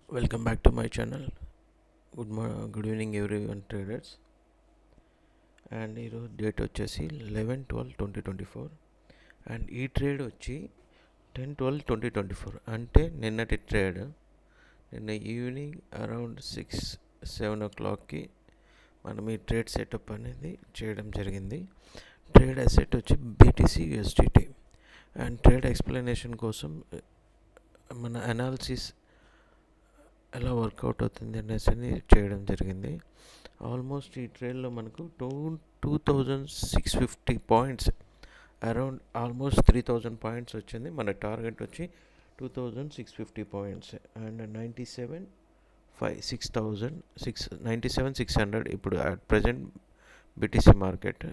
Welcome back to my channel. Good evening everyone traders. And ఈరోజు date వచ్చేసి 11/12/2024 and ఈ trade వచ్చి 10/12/2024 అంటే నిన్నటి ట్రేడ్. నిన్న ఈవినింగ్ అరౌండ్ 6-7 ఓ క్లాక్కి మనం ఈ ట్రేడ్ సెటప్ అనేది చేయడం జరిగింది. ట్రేడ్ అసెట్ వచ్చి BTC USDT. And trade explanation కోసం మన అనాలిసిస్ ఎలా వర్కౌట్ అవుతుంది అనేసి చేయడం జరిగింది. ఆల్మోస్ట్ ఈ ట్రేడ్లో మనకు 2650 పాయింట్స్, అరౌండ్ ఆల్మోస్ట్ 3000 పాయింట్స్ వచ్చింది. మన టార్గెట్ వచ్చి 2650 పాయింట్స్ అండ్ 97,600 ఇప్పుడు అట్ ప్రజెంట్ బిటిసి మార్కెట్.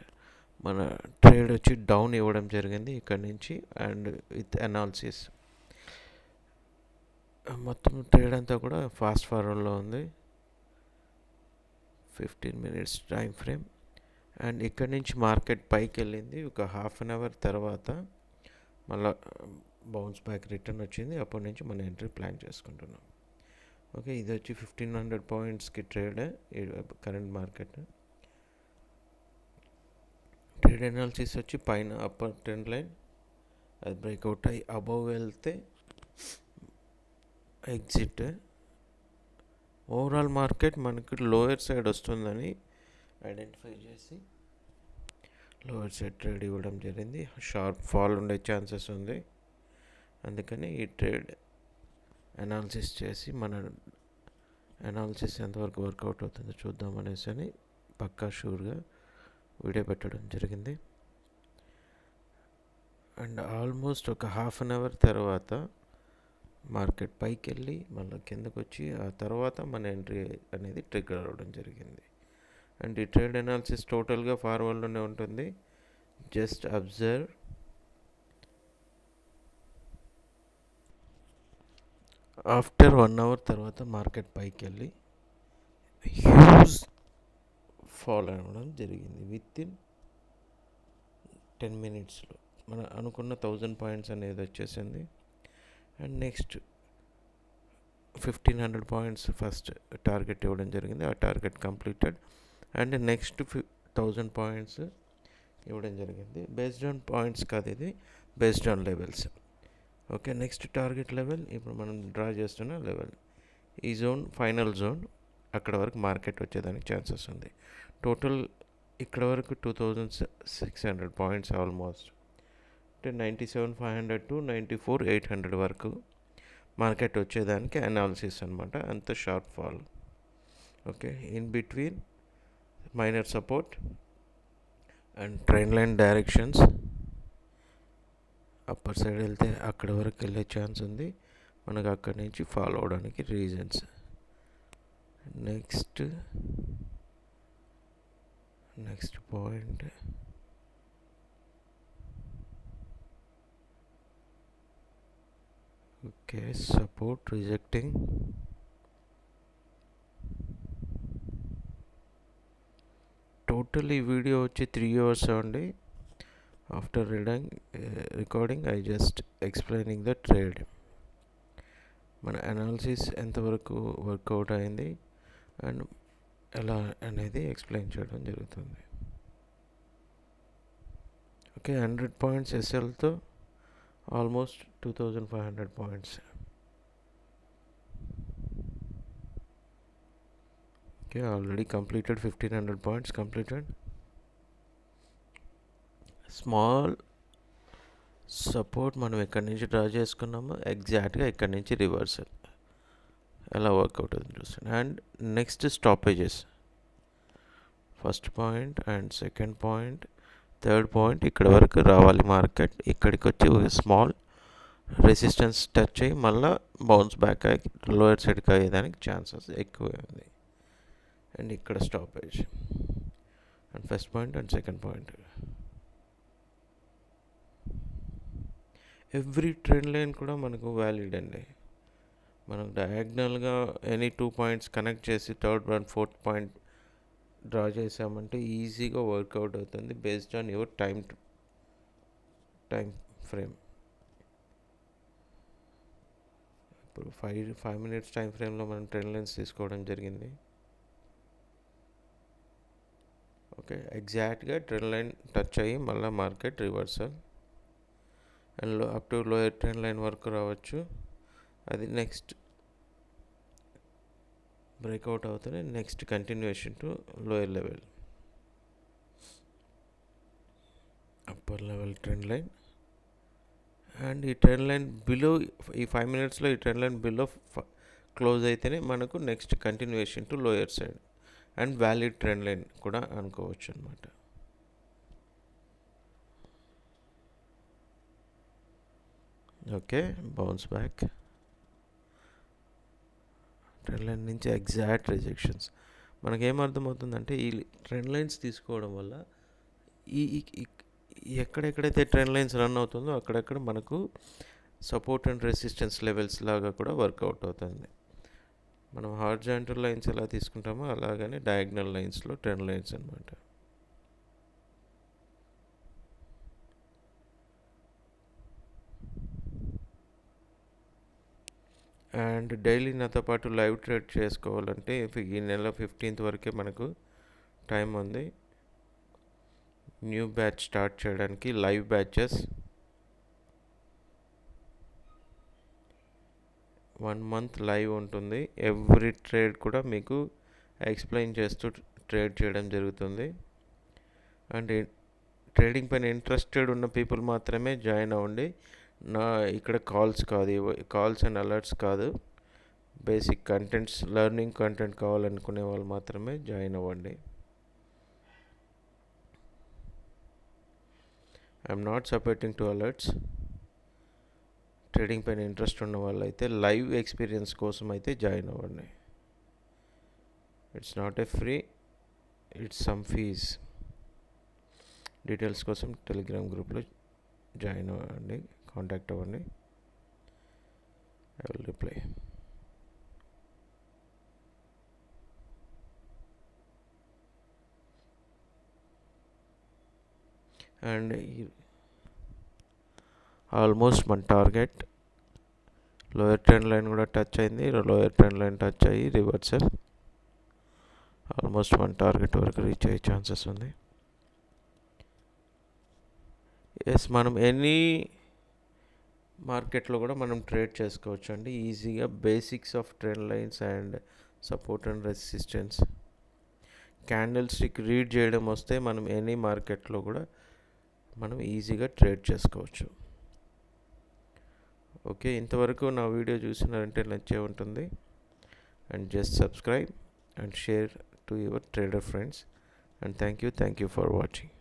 మన ట్రేడ్ వచ్చి డౌన్ ఇవ్వడం జరిగింది ఇక్కడ నుంచి. అండ్ విత్ అనాలిసిస్ మొత్తం ట్రేడ్ అంతా కూడా ఫాస్ట్ ఫార్వర్డ్లో ఉంది. 15 minutes టైం ఫ్రేమ్. అండ్ ఇక్కడ నుంచి మార్కెట్ పైకి వెళ్ళింది. ఒక హాఫ్ అన్ అవర్ తర్వాత మళ్ళీ బౌన్స్ బ్యాక్ రిటర్న్ వచ్చింది. అప్పటి నుంచి మనం ఎంట్రీ ప్లాన్ చేసుకుంటున్నాం. ఓకే, ఇది వచ్చి 1500 పాయింట్స్కి trade current market. Trade analysis వచ్చి పైన అప్పర్ ట్రెండ్ లైన్ అది బ్రేక్అవుట్ అయ్యి అబవ్ వెళ్తే ఎగ్జిట్. ఓవరాల్ మార్కెట్ మనకి లోయర్ సైడ్ వస్తుందని ఐడెంటిఫై చేసి లోయర్ సైడ్ ట్రేడ్ ఇవ్వడం జరిగింది. షార్ప్ ఫాల్ ఉండే ఛాన్సెస్ ఉంది. అందుకని ఈ ట్రేడ్ అనాలిసిస్ చేసి మన అనాలిసిస్ ఎంతవరకు వర్కౌట్ అవుతుందో చూద్దాం అనేసి అని పక్కా షూర్గా వీడియో పెట్టడం జరిగింది. అండ్ ఆల్మోస్ట్ ఒక హాఫ్ అన్ అవర్ తర్వాత మార్కెట్ పైకి వెళ్ళి మళ్ళీ కిందకు వచ్చి ఆ తర్వాత మన ఎంట్రీ అనేది ట్రిగ్గర్ అవ్వడం జరిగింది. అండ్ ఈ ట్రేడ్ అనాలిసిస్ టోటల్గా ఫార్వర్డ్లోనే ఉంటుంది. Just observe. ఆఫ్టర్ 1 అవర్ తర్వాత మార్కెట్ పైకి వెళ్ళి హ్యూజ్ ఫాల్ అవ్వడం జరిగింది. విత్ ఇన్ 10 minutesలో మన అనుకున్న 1000 పాయింట్స్ అనేది వచ్చేసింది. And next 1500 points first target ఇవ్వడం జరిగింది. ఆ target completed. And next 1000 points ఇవ్వడం జరిగింది. బేస్డ్ ఆన్ పాయింట్స్ కాదు, ఇది based on levels. Okay, next target level ఇప్పుడు మనం డ్రా చేస్తున్న లెవెల్. ఈ జోన్ ఫైనల్ జోన్, అక్కడ వరకు మార్కెట్ వచ్చేదానికి ఛాన్సెస్ ఉంది. టోటల్ ఇక్కడ వరకు 2600 పాయింట్స్ ఆల్మోస్ట్. అంటే 97,500 to 94,800 వరకు మార్కెట్ వచ్చేదానికి అనాలిసిస్ అనమాట. అంత sharp fall. Okay, in between minor support and trend line directions. Upper side వెళ్తే అక్కడ వరకు వెళ్ళే ఛాన్స్ ఉంది. మనకు అక్కడి నుంచి ఫాలో అవడానికి reasons. Next point okay, support rejecting. Total ఈ వీడియో వచ్చి 3 hours అండి. After recording I just explaining the trade. మన అనాలిసిస్ ఎంతవరకు వర్కౌట్ అయింది అండ్ ఎలా అనేది ఎక్స్ప్లెయిన్ చేయడం జరుగుతుంది. ఓకే, 100 పాయింట్స్ ఎస్ఎల్తో almost 2500 points. Okay, already completed. 1500 points completed. Small support మనం ఎక్కడి నుంచి డ్రా చేసుకున్నామో ఎగ్జాక్ట్గా ఇక్కడి నుంచి రివర్సల్ ఎలా వర్కౌట్ అవుతుంది చూస్తాను. And next stoppages, first point and second point, third point ఇక్కడ వరకు రావాలి మార్కెట్. ఇక్కడికి వచ్చి ఒక స్మాల్ రెసిస్టెన్స్ టచ్ అయ్యి మళ్ళీ బౌన్స్ బ్యాక్ అయ్యి లోయర్ సైడ్కి అయ్యేదానికి ఛాన్సెస్ ఎక్కువ ఉంది. అండ్ ఇక్కడ stoppage and first point and second point. Every trend line కూడా మనకు వ్యాలిడ్ అండి. మనం డయాగ్నల్గా ఎనీ 2 పాయింట్స్ కనెక్ట్ చేసి third and fourth point draw చేసామంటే ఈజీగా వర్కౌట్ అవుతుంది based on your time frame. ఇప్పుడు 5 మినిట్స్ టైం ఫ్రేమ్లో మనం ట్రెండ్ లైన్స్ తీసుకోవడం జరిగింది. ఓకే, ఎగ్జాక్ట్గా ట్రెండ్ లైన్ టచ్ అయ్యి మళ్ళీ market reversal and up to lower trend line వరకు రావచ్చు. అది నెక్స్ట్ బ్రేక్అవుట్ అవుతుంది, next continuation to lower level, upper level trend line. And ఈ ట్రెండ్ లైన్ బిలో, ఈ 5 మినిట్స్లో ఈ ట్రెండ్ లైన్ బిలో క్లోజ్ అయితేనే మనకు next continuation to lower side and valid trend line కూడా అనుకోవచ్చు అనమాట. Okay, bounce back trend line నుంచి ఎగ్జాక్ట్ రిజెక్షన్స్. మనకేమర్థమవుతుందంటే ఈ ట్రెండ్ లైన్స్ తీసుకోవడం వల్ల ఈ ఎక్కడెక్కడైతే ట్రెండ్ లైన్స్ రన్ అవుతుందో అక్కడక్కడ మనకు సపోర్ట్ అండ్ రెసిస్టెన్స్ లెవెల్స్ లాగా కూడా వర్కౌట్ అవుతుంది. మనం హారిజాంటల్ లైన్స్ ఎలా తీసుకుంటామో అలాగనే డయాగ్నల్ లైన్స్లో ట్రెండ్ లైన్స్ అనమాట. అండ్ డైలీ నాతో పాటు లైవ్ ట్రేడ్ చేసుకోవాలంటే ఈ నెల 15th వరకే మనకు టైం ఉంది. న్యూ బ్యాచ్ స్టార్ట్ చేయడానికి లైవ్ బ్యాచెస్ 1 month లైవ్ ఉంటుంది. ఎవ్రీ ట్రేడ్ కూడా మీకు ఎక్స్ప్లెయిన్ చేస్తూ ట్రేడ్ చేయడం జరుగుతుంది. అండ్ ట్రేడింగ్ పైన ఇంట్రెస్టెడ్ ఉన్న పీపుల్ మాత్రమే జాయిన్ అవ్వండి. ఇక్కడ కాల్స్ అండ్ అలర్ట్స్ కాదు, బేసిక్ కంటెంట్స్, లెర్నింగ్ కంటెంట్ కావాలనుకునే వాళ్ళు మాత్రమే జాయిన్ అవ్వండి. I'm not supporting to alerts. Trading పైన ఇంట్రెస్ట్ ఉన్న వాళ్ళు అయితే లైవ్ ఎక్స్పీరియన్స్ కోసం అయితే జాయిన్ అవ్వండి. It's not a free, it's some fees. Details కోసం టెలిగ్రామ్ గ్రూప్లో జాయిన్ అవ్వండి, కాంటాక్ట్ అవ్వండి. I will reply. And almost మన టార్గెట్ లోయర్ ట్రెండ్ లైన్ కూడా టచ్ అయింది. లోయర్ ట్రెండ్ లైన్ టచ్ అయ్యి రివర్సల్ ఆల్మోస్ట్ మన టార్గెట్ వరకు రీచ్ అయ్యే ఛాన్సెస్ ఉంది. ఎస్, మనం ఎనీ మార్కెట్లో కూడా మనం ట్రేడ్ చేసుకోవచ్చు అండి ఈజీగా. Basics of trend lines and support and resistance, candle stick read చేయడం వస్తే మనం ఎనీ మార్కెట్లో కూడా మనం ఈజీగా ట్రేడ్ చేసుకోవచ్చు. ఓకే, ఇంతవరకు నా వీడియో చూసినారంటే నచ్చే ఉంటుంది. And just subscribe and share to your trader friends. And thank you for watching.